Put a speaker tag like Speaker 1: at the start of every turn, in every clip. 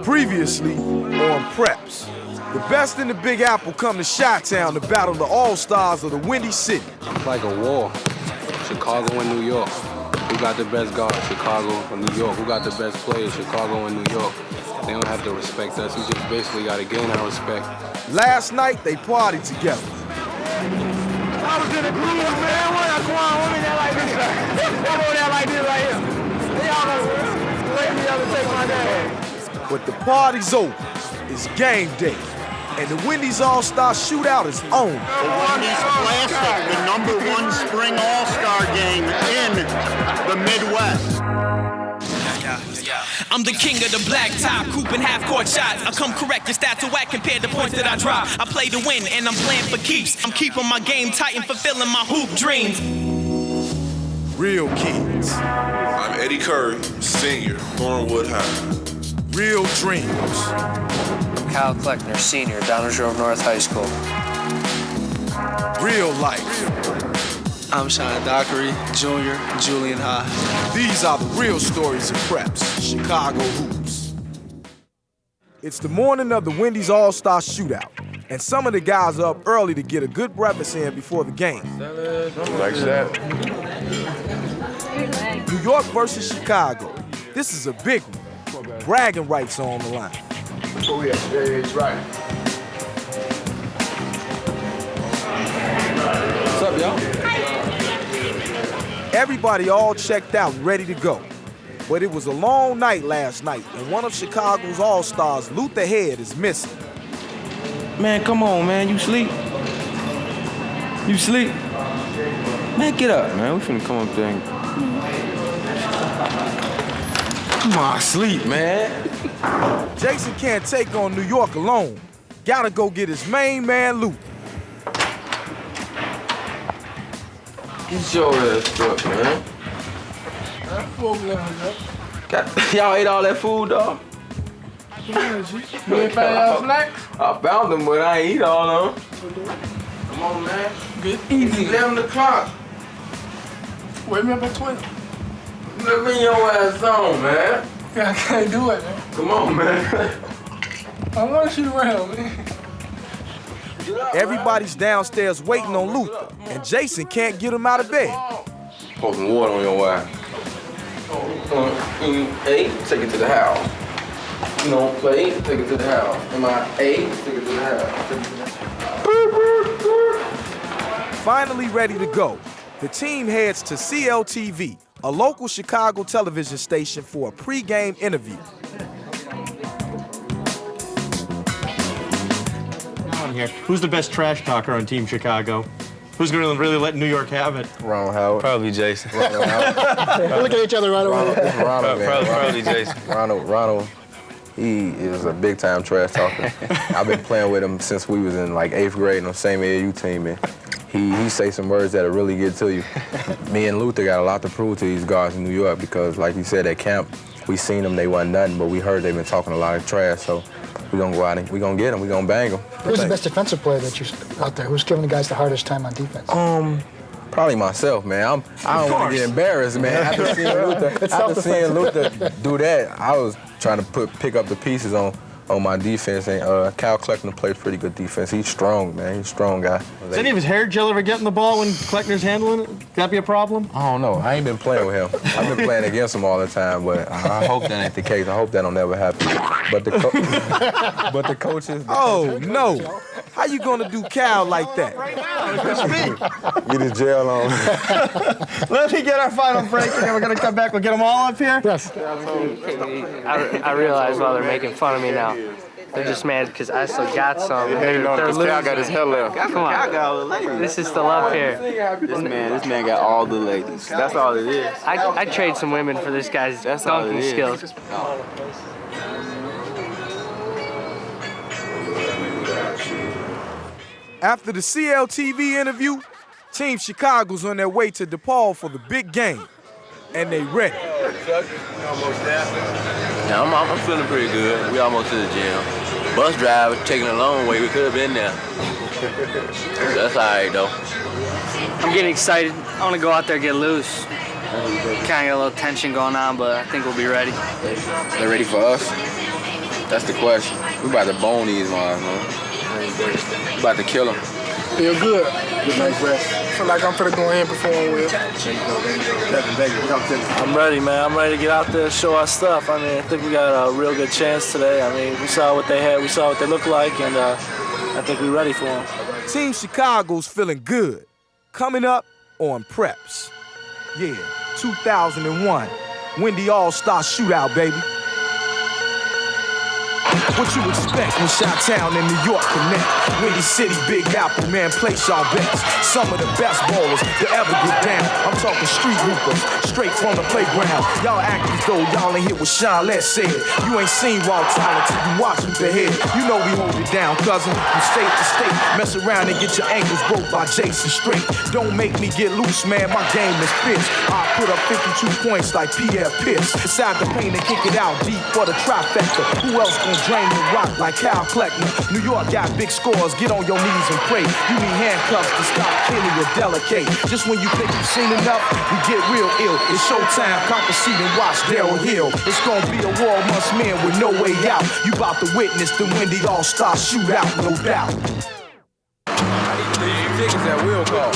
Speaker 1: Previously on Preps, the best in the Big Apple come to Chi-Town to battle the all-stars of the Windy City.
Speaker 2: It's like a war. Chicago and New York. Who got the best guards? Chicago and New York. Who got the best players? Chicago and New York. They don't have to respect us. We just basically got to gain our respect.
Speaker 1: Last night, they partied together.
Speaker 3: I was in the groove, man. Why I go on women that like this? I'm over there like this right here. They all gonna wait me up to take my name.
Speaker 1: But the party's over. It's game day. And the Wendy's All-Star Shootout is on.
Speaker 4: The Wendy's Classic, the #1 spring All-Star game in the Midwest.
Speaker 5: I'm the king of the black top, cooping half-court shots. I come correct, your stats are whack compared to points that I drop. I play to win, and I'm playing for keeps. I'm keeping my game tight and fulfilling my hoop dreams.
Speaker 1: Real kids.
Speaker 6: I'm Eddie Curry, senior, Thornwood High.
Speaker 1: Real dreams.
Speaker 7: I'm Kyle Kleckner, senior, Downers Grove North High School.
Speaker 1: Real life.
Speaker 8: I'm Sean Dockery, junior, Julian High.
Speaker 1: These are the real stories of Preps, Chicago hoops. It's the morning of the Wendy's All-Star Shootout, and some of the guys are up early to get a good breakfast in before the game.
Speaker 6: Like that.
Speaker 1: New York versus Chicago. This is a big one. Bragging rights are on the line.
Speaker 6: Oh, yeah, it's right.
Speaker 2: What's up, y'all?
Speaker 1: Everybody all checked out and ready to go. But it was a long night last night, and one of Chicago's all-stars, Luther Head, is missing.
Speaker 9: Man, come on, man. You sleep? You sleep? Man, get up, man. We finna come up there and... Come on, sleep, man.
Speaker 1: Jason can't take on New York alone. Gotta go get his main man, Luther.
Speaker 9: Get your ass up, man. Y'all ate all that food, dog?
Speaker 3: You ain't find out snacks?
Speaker 9: I found them, but I ain't eat all of them. Come on, man.
Speaker 3: Good.
Speaker 9: Easy, 11 o'clock.
Speaker 3: Wait me up at 12.
Speaker 9: Let me your ass on, man.
Speaker 3: Yeah, I can't do it, man.
Speaker 9: Come on, man.
Speaker 3: I want to shoot around, man.
Speaker 1: Everybody's downstairs waiting on Luther, and Jason can't get him out of bed.
Speaker 9: Pour some water on your ass. Eight, take it to the house. You don't play, take it to the house. Am I eight? Take it to the house.
Speaker 1: Finally ready to go, the team heads to CLTV, a local Chicago television station, for a pre-game interview.
Speaker 10: Here. Who's the best trash talker on Team Chicago? Who's going to really let New York have it?
Speaker 2: Ronald Howard.
Speaker 9: Probably Jason.
Speaker 3: We look at each other right away.
Speaker 2: Ronald, man.
Speaker 9: Probably Jason.
Speaker 2: Ronald, he is a big-time trash talker. I've been playing with him since we was in like 8th grade on the same AAU team, and he say some words that'll really get to you. Me and Luther got a lot to prove to these guys in New York because, like you said, at camp, we seen them, they wasn't nothing, but we heard they've been talking a lot of trash, so we're gonna go out and we're gonna get them, we're gonna bang them.
Speaker 11: Who's the best defensive player that you out there? Who's giving the guys the hardest time on defense?
Speaker 2: Probably myself, man. I don't want to get embarrassed, man. After seeing Luther do that, I was trying to pick up the pieces on my defense, and Kyle Kleckner plays pretty good defense. He's strong, man. He's a strong guy.
Speaker 10: Does any of his hair gel ever get in the ball when Kleckner's handling it? Could that be a problem?
Speaker 2: I don't know. I ain't been playing with him. I've been playing against him all the time, but I hope that ain't the case. I hope that don't ever happen. But the coaches.
Speaker 1: Oh, no. How you gonna do Cal like that?
Speaker 2: Get his gel on.
Speaker 10: Let me get our final break, and then we're going to come back. We'll get them all up here.
Speaker 11: Yes.
Speaker 7: I realize why they're making fun of me now. They're just mad because I still got some. They're losing.
Speaker 2: Cal got his hair left.
Speaker 7: Come on.
Speaker 8: I got all the ladies.
Speaker 7: This is the love here.
Speaker 8: This man got all the ladies. That's all it is.
Speaker 7: I'd trade some women for this guy's dunking skills.
Speaker 1: After the CLTV interview, Team Chicago's on their way to DePaul for the big game, and they ready.
Speaker 8: Yeah, I'm feeling pretty good. We almost to the gym. Bus drive taking a long way. We could have been there. That's all right, though.
Speaker 7: I'm getting excited. I want to go out there and get loose. Kind of got a little tension going on, but I think we'll be ready.
Speaker 2: They're ready for us. That's the question. We about to bone these ones, man. We about to kill them.
Speaker 3: Feel good. Good nice rest. Feel like I'm finna go in and perform well.
Speaker 7: I'm ready, man. I'm ready to get out there and show our stuff. I mean, I think we got a real good chance today. I mean, we saw what they had, we saw what they look like, and I think we're ready for them.
Speaker 1: Team Chicago's feeling good. Coming up on Preps. Yeah, 2001. Wendy All-Star Shootout, baby. What you expect when Chi-Town and New York connect? Windy City, Big Apple, man, place y'all bets. Some of the best ballers to ever get down. I'm talking street hoopers, straight from the playground. Y'all act as though y'all ain't hear what Sean Les said. You ain't seen raw talent till you watch with the head. You know we hold it down, cousin, from state to state. Mess around and get your ankles broke by Jason Straight. Don't make me get loose, man, my game is fierce. I put up 52 points like Pierre Pierce. Inside the paint and kick it out deep for the trifecta. Who else gon' drain the rock like Cal Kleckner? New York got big scores, get on your knees and pray. You need handcuffs to stop Kenny or Delicate. Just when you think you've seen enough, you get real ill. It's showtime, come proceed and watch Daryl Hill. It's gonna be a war amongst men with no way out. You about to witness the Wendy All-Star Shootout, no doubt.
Speaker 2: That will call.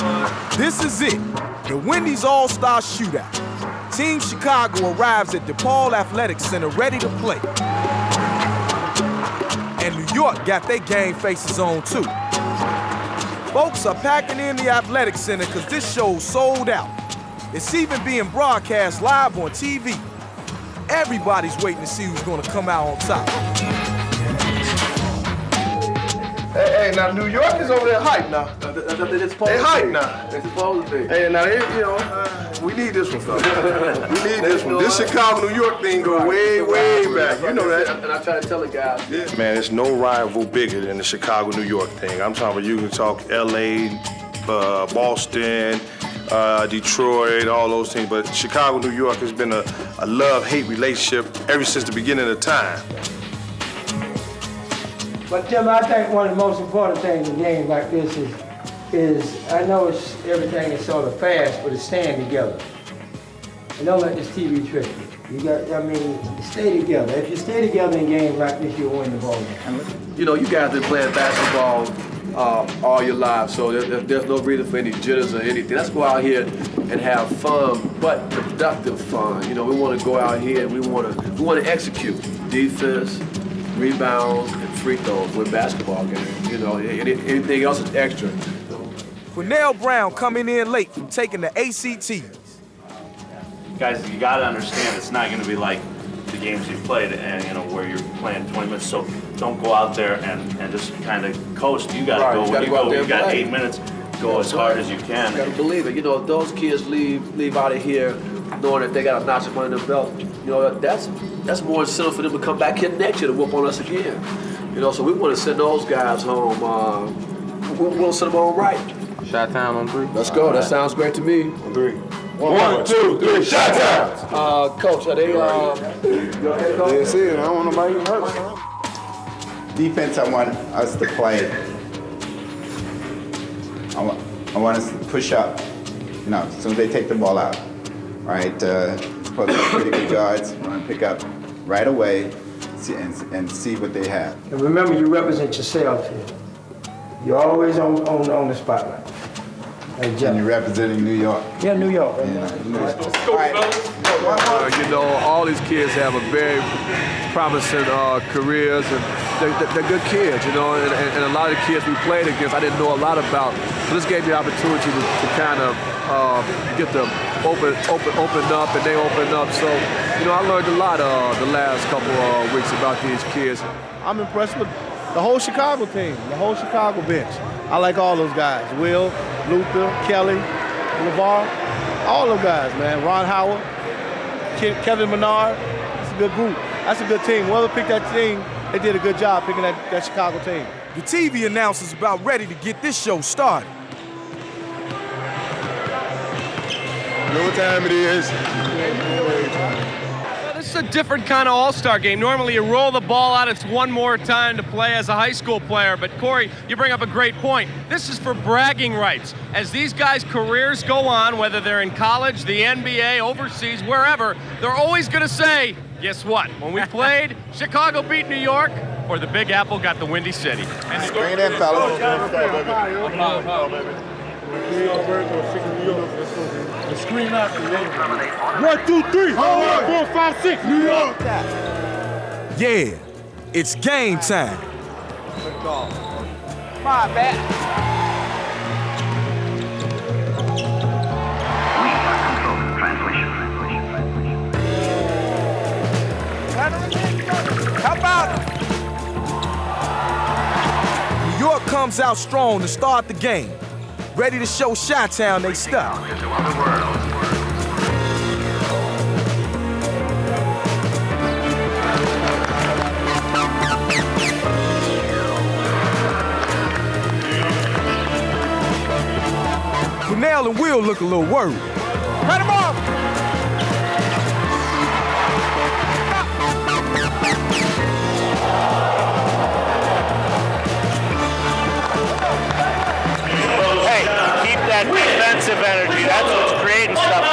Speaker 1: This is it, the Wendy's All-Star Shootout. Team Chicago arrives at DePaul Athletic Center ready to play. And New York got their game faces on too. Folks are packing in the Athletic Center because this show's sold out. It's even being broadcast live on TV. Everybody's waiting to see who's gonna come out on top.
Speaker 3: Hey, now New York is over there hype now. They hype now.
Speaker 2: They're supposed to be.
Speaker 3: Hey, now we need this one, fellas. We need this one. This Chicago, New York thing go way, way back. You know that.
Speaker 2: And I try to tell the guys.
Speaker 3: Yeah. Man, there's no rival bigger than the Chicago, New York thing. I'm talking about you can talk L.A., Boston, Detroit, all those things. But Chicago, New York has been a love-hate relationship ever since the beginning of time.
Speaker 12: But Tim, I think one of the most important things in games like this is I know everything is sort of fast, but it's staying together. And don't let this TV trick you. Stay together. If you stay together in games like this, you'll win the ball game.
Speaker 2: You know, you guys been playing basketball all your lives, so there's no reason for any jitters or anything. Let's go out here and have fun, but productive fun. You know, we want to go out here and we want to execute defense, rebounds, and free throws with basketball games. You know, anything else is extra.
Speaker 1: Cornell Brown coming in late from taking the ACTs.
Speaker 13: Guys, you got to understand it's not going to be like the games you've played, and where you're playing 20 minutes. So don't go out there and just kind of coast. You got to go when you go. You got 8 minutes. Go as hard as you can.
Speaker 2: You got to believe it. You know, if those kids leave out of here knowing that they got a notch up under their belt, that's more incentive for them to come back here next year to whoop on us again. So we want to send those guys home. We want to send them home right.
Speaker 9: Chi-Town on 3.
Speaker 2: Let's go. That sounds great to me.
Speaker 3: On 3.
Speaker 2: 1, 2, 3, Chi-Town! Coach, are they, you
Speaker 3: okay, Coach?
Speaker 14: They see it. I don't want nobody getting hurt. Defense, I want us to play. I want us to push up, as soon as they take the ball out, right? Supposed to be pretty good guards. I want to pick up right away and see what they have.
Speaker 12: And remember, you represent yourselves here. You're always on the spotlight.
Speaker 14: And you're representing New York.
Speaker 12: Yeah, New York.
Speaker 14: All right.
Speaker 15: All these kids have a very promising careers, and they're good kids, and a lot of the kids we played against I didn't know a lot about. So this gave me the opportunity to kind of get them opened up, and they opened up. So, I learned a lot the last couple of weeks about these kids.
Speaker 16: I'm impressed with the whole Chicago team, the whole Chicago bench. I like all those guys. Will, Luther, Kelly, LeVar, all those guys, man. Ron Howard, Kevin Menard. It's a good group. That's a good team. Whoever picked that team, they did a good job picking that Chicago team.
Speaker 1: The TV announcer's about ready to get this show started.
Speaker 3: You know what time it is?
Speaker 17: This is a different kind of all-star game. Normally you roll the ball out, it's one more time to play as a high school player. But Corey, you bring up a great point. This is for bragging rights. As these guys' careers go on, whether they're in college, the NBA, overseas, wherever, they're always going to say, Guess what? When we played, Chicago beat New York, or the Big Apple got the Windy City.
Speaker 14: Bring it in, fellas.
Speaker 16: Scream out. 1, 2, 3. 4, 5, 6. New York.
Speaker 1: Yeah, it's game time.
Speaker 16: Come on, man.
Speaker 1: How about New York comes out strong to start the game, ready to show Chi-Town they stuff. Cornell and Will look a little worried.
Speaker 16: Cut him off.
Speaker 4: Hey, keep that defensive energy. That's what's creating stuff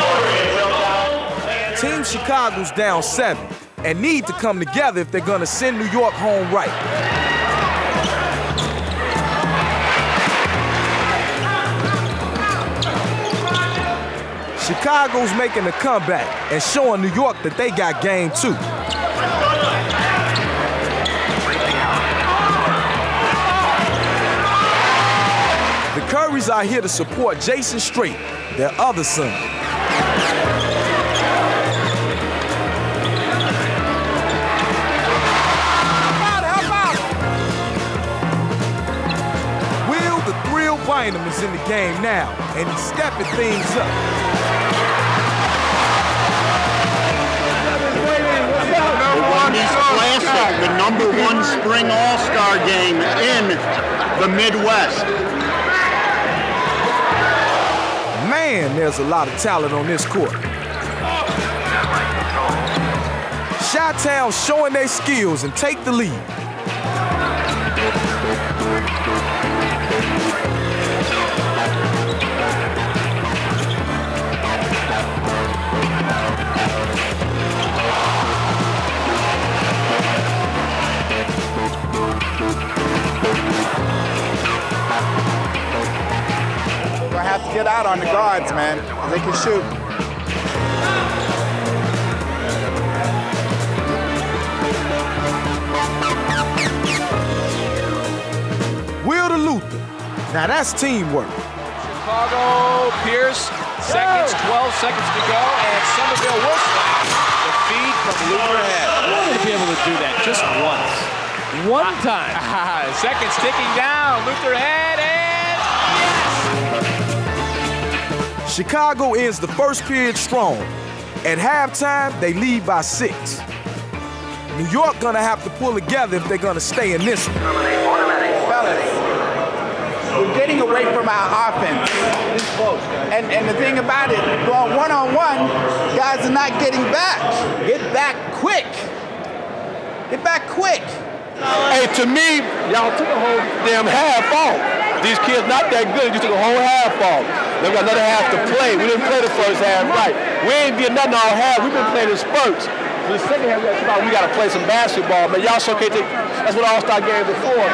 Speaker 4: for you.
Speaker 1: Team Chicago's down 7 and need to come together if they're gonna send New York home right. Chicago's making a comeback and showing New York that they got game too. The Currys are here to support Jason Strait, their other son. Will the Thrill Bynum is in the game now, and he's stepping things up.
Speaker 4: Wendy's Classic, the #1 spring all-star game in the Midwest.
Speaker 1: Man, there's a lot of talent on this court. Chi-Town showing their skills and take the lead.
Speaker 14: We're gonna have to get out on the guards, man. They can shoot.
Speaker 1: Will to Luther. Now that's teamwork.
Speaker 18: Chicago, Pierce, seconds, 12 seconds to go, and Somerville will slam. The feed from Luther ahead.
Speaker 17: To be able to do that just once. One time.
Speaker 18: Seconds ticking down. Luther ahead, and yes!
Speaker 1: Chicago ends the first period strong. At halftime, they lead by 6. New York gonna have to pull together if they're gonna stay in this one.
Speaker 14: Fellas, we're getting away from our offense. And the thing about it, going one-on-one, guys are not getting back. Get back quick. Get back quick.
Speaker 16: Hey, to me, y'all took a whole damn half off. These kids not that good. You took a whole half off. They got another half to play. We didn't play the first half right. We ain't did nothing all half. We've been playing in spurts. So the second half, we got to play some basketball. But y'all showcase it. That's what All-Star games before.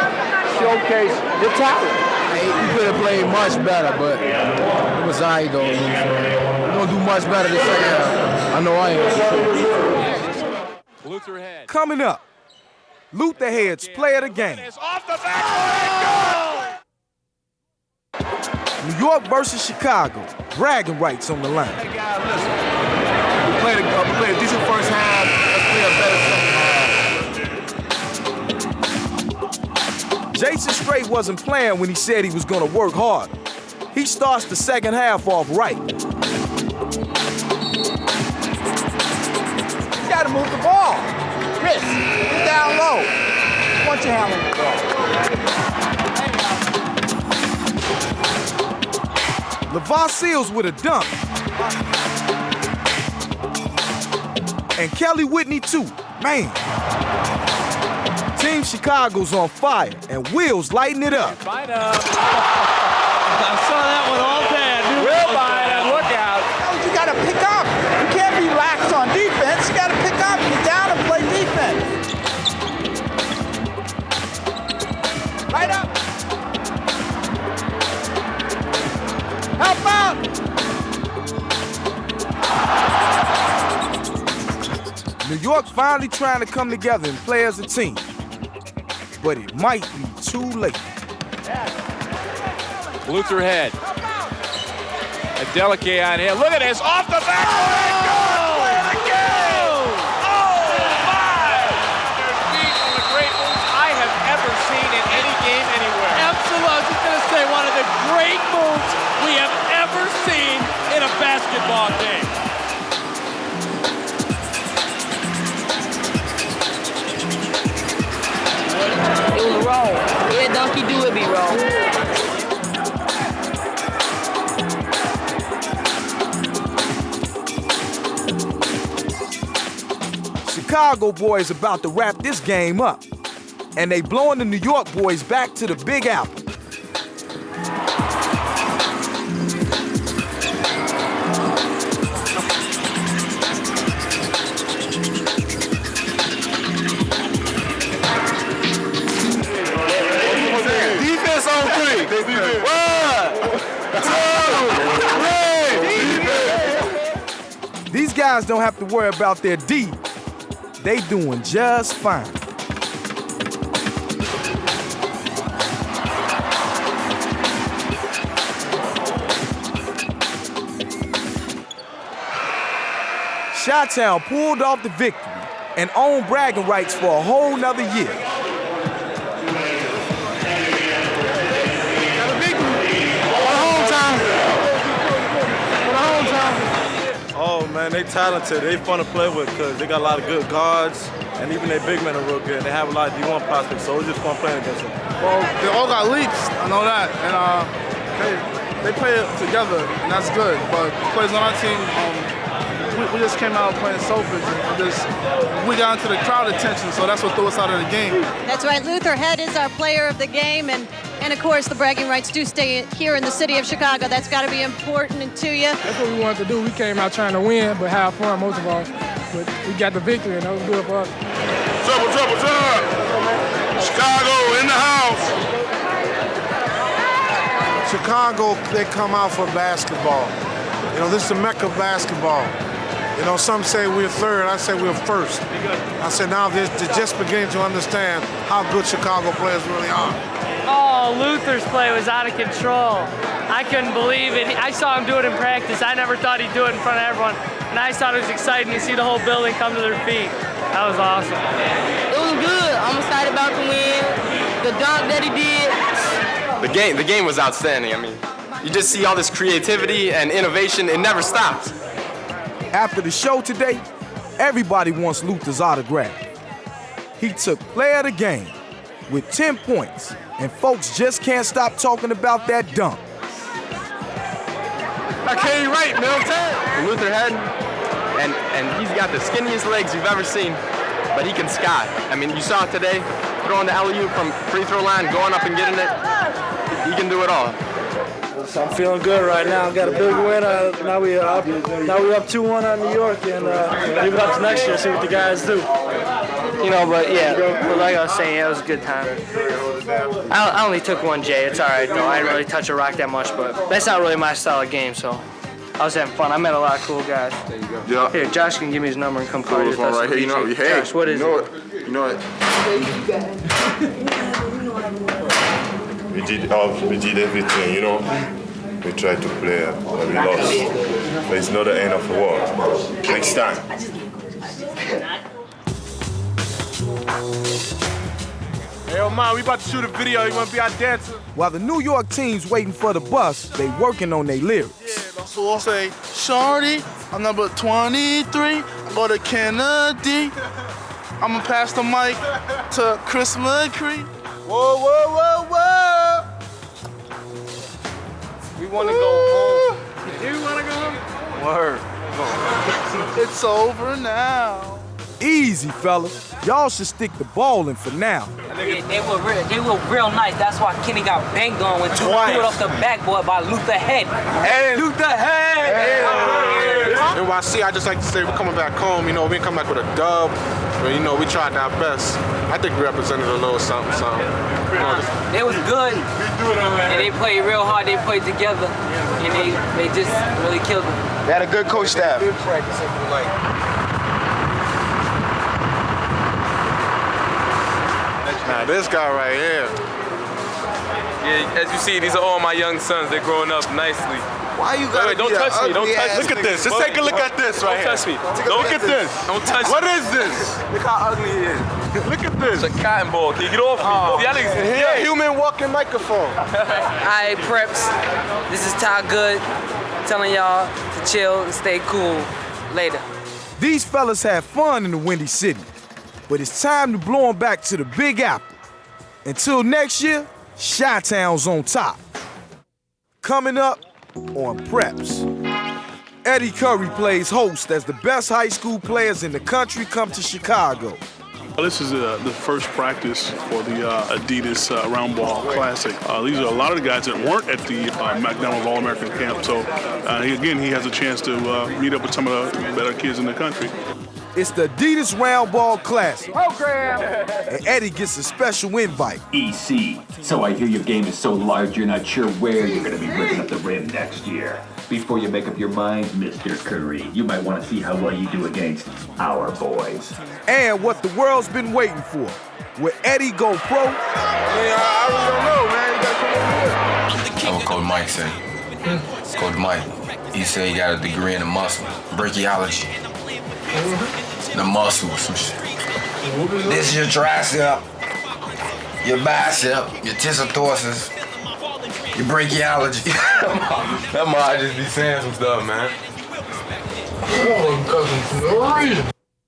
Speaker 16: Showcase your talent.
Speaker 2: Hey, we could have played much better, but it was all right, though. We're going to do much better this second half. I know I am.
Speaker 18: Luther ahead.
Speaker 1: Coming up, Luther Head's play of the game.
Speaker 18: Off the backboard.
Speaker 1: New York versus Chicago. Bragging rights on the line.
Speaker 15: Hey, guys, listen. We played a decent first half. Let's play a better second half.
Speaker 1: Jason Strait wasn't playing when he said he was going to work hard. He starts the second half off right.
Speaker 14: You got to move the ball. Chris, get down low. Want your hand on the ball.
Speaker 1: LeVar Seals with a dunk. And Kelly Whitney too. Man. Team Chicago's on fire and Will's lighting it up.
Speaker 17: I saw that one all day.
Speaker 18: Will Bynum, look out.
Speaker 14: You got to pick up. You can't be lax on defense. You got to pick up. You're down a
Speaker 1: York finally trying to come together and play as a team. But it might be too late.
Speaker 18: Luther head. A delicate on here. Look at this. Off the back. Oh, again. Oh, my. There's feet from the great moves I have ever seen in any game anywhere.
Speaker 17: Absolutely. I was just going to say one of the great moves we have ever seen in a basketball game.
Speaker 19: It was wrong. Yeah, donkey do it be wrong.
Speaker 1: Chicago boys about to wrap this game up, and they blowing the New York boys back to the Big Apple.
Speaker 3: Defense on 3. 1, 2, 3.
Speaker 1: These guys don't have to worry about their D. They doing just fine. Chi-Town pulled off the victory and owned bragging rights for a whole nother year.
Speaker 20: Oh man, they talented. They fun to play with because they got a lot of good guards, and even their big men are real good. They have a lot of D1 prospects, so it's just fun playing against them.
Speaker 16: Well, they all got leaks, I know that, and they play together, and that's good. But players on our team, we just came out playing selfish, and we got into the crowd attention, so that's what threw us out of the game.
Speaker 21: That's right. Luther Head is our player of the game, and of course the bragging rights do stay here in the city of Chicago. That's got to be important to you.
Speaker 11: That's what we wanted to do. We came out trying to win, but have fun most of all. But we got the victory, and that was good for us.
Speaker 3: Trouble. Chicago in the house.
Speaker 22: Chicago, they come out for basketball. You know, this is the mecca of basketball. You know, some say we're third, I say we're first. I said now they're just beginning to understand how good Chicago players really are.
Speaker 23: Oh, Luther's play was out of control. I couldn't believe it. I saw him do it in practice. I never thought he'd do it in front of everyone. And I thought it was exciting to see the whole building come to their feet. That was awesome.
Speaker 19: It was good. I'm excited about the win. The dunk that he did.
Speaker 24: The game was outstanding. I mean, you just see all this creativity and innovation. It never stops.
Speaker 1: After the show today, everybody wants Luther's autograph. He took player of the game with 10 points, and folks just can't stop talking about that dunk.
Speaker 24: I can't write, man. I'm tired. Luther Head, and he's got the skinniest legs you've ever seen, but he can sky. I mean, you saw it today, throwing the alley-oop from free throw line, going up and getting it. He can do it all.
Speaker 7: So I'm feeling good right now. Got a big win. Now we're up 2-1 on New York, and leave it up to next year. See what the guys do.
Speaker 23: You know, but yeah, but like I was saying, it was a good time. I only took one J. It's all right though. I didn't really touch a rock that much, but that's not really my style of game. So I was having fun. I met a lot of cool guys. There you go. Yeah. Here, Josh can give me his number and come party with us.
Speaker 6: Right here, you know, hey,
Speaker 23: Josh, what is it?
Speaker 6: You know it. We did everything, you know. We tried to play, but we lost. But it's not the end of the world. Next time.
Speaker 16: Hey, man, we about to shoot a video. You want to be our dancer?
Speaker 1: While the New York team's waiting for the bus, they working on their lyrics.
Speaker 16: Yeah, so I'll say, Shorty, I'm number 23. I go to Kennedy. I'm going to pass the mic to Chris McCree. Whoa, whoa, whoa, whoa.
Speaker 23: We want to go home. You do want to go home?
Speaker 16: Word. It's over now.
Speaker 1: Easy, fellas. Y'all should stick to bowling for now.
Speaker 25: They were real nice. That's why Kenny got banged on with two it off the backboard by Luther Head.
Speaker 16: Hey,
Speaker 25: Luther Head!
Speaker 16: Hey. NYC, I just like to say we're coming back home. You know, we come back with a dub. But, you know, we tried our best. I think we represented a little something. You know,
Speaker 25: it was good. And they played real hard. They played together. And they just really killed them.
Speaker 26: They had a good coach staff.
Speaker 16: Good practice, if you like.
Speaker 6: This guy right here.
Speaker 24: Yeah, as you see, these are all my young sons. They're growing up nicely.
Speaker 6: Why you gotta
Speaker 24: Wait, don't
Speaker 6: be
Speaker 24: touch me. Don't touch me.
Speaker 6: Look at this. Just take a look at this right here.
Speaker 24: Don't touch me.
Speaker 6: Look at this.
Speaker 24: Don't touch me.
Speaker 6: What is this? Look how ugly he is. Look at this.
Speaker 24: It's a cotton ball. Can you get off me?
Speaker 6: Yeah, human walking microphone.
Speaker 25: Hi, Preps. This is Todd Good telling y'all to chill and stay cool. Later.
Speaker 1: These fellas had fun in the Windy City, but it's time to blow them back to the Big Apple. Until next year, Chi-Town's on top. Coming up on Preps, Eddie Curry plays host as the best high school players in the country come to Chicago.
Speaker 5: This is the first practice for the Adidas Round Ball Classic. These are a lot of the guys that weren't at the McDonald's All-American Camp, so he has a chance to meet up with some of the better kids in the country.
Speaker 1: It's the Adidas Round Ball Classic. Program! And Eddie gets a special invite.
Speaker 8: EC, so I hear your game is so large you're not sure where you're going to be ripping up the rim next year. Before you make up your mind, Mr. Curry, you might want to see how well you do against our boys.
Speaker 1: And what the world's been waiting for. Will Eddie go pro?
Speaker 6: I really don't know, man. You gotta come over here.
Speaker 2: That's what Coach Mike said. Coach Mike, he said he got a degree in the muscle, brachiology. The muscle or some shit. This is your tricep, your bicep, your tensor torsus, your brachiology. That might just be saying some stuff, man.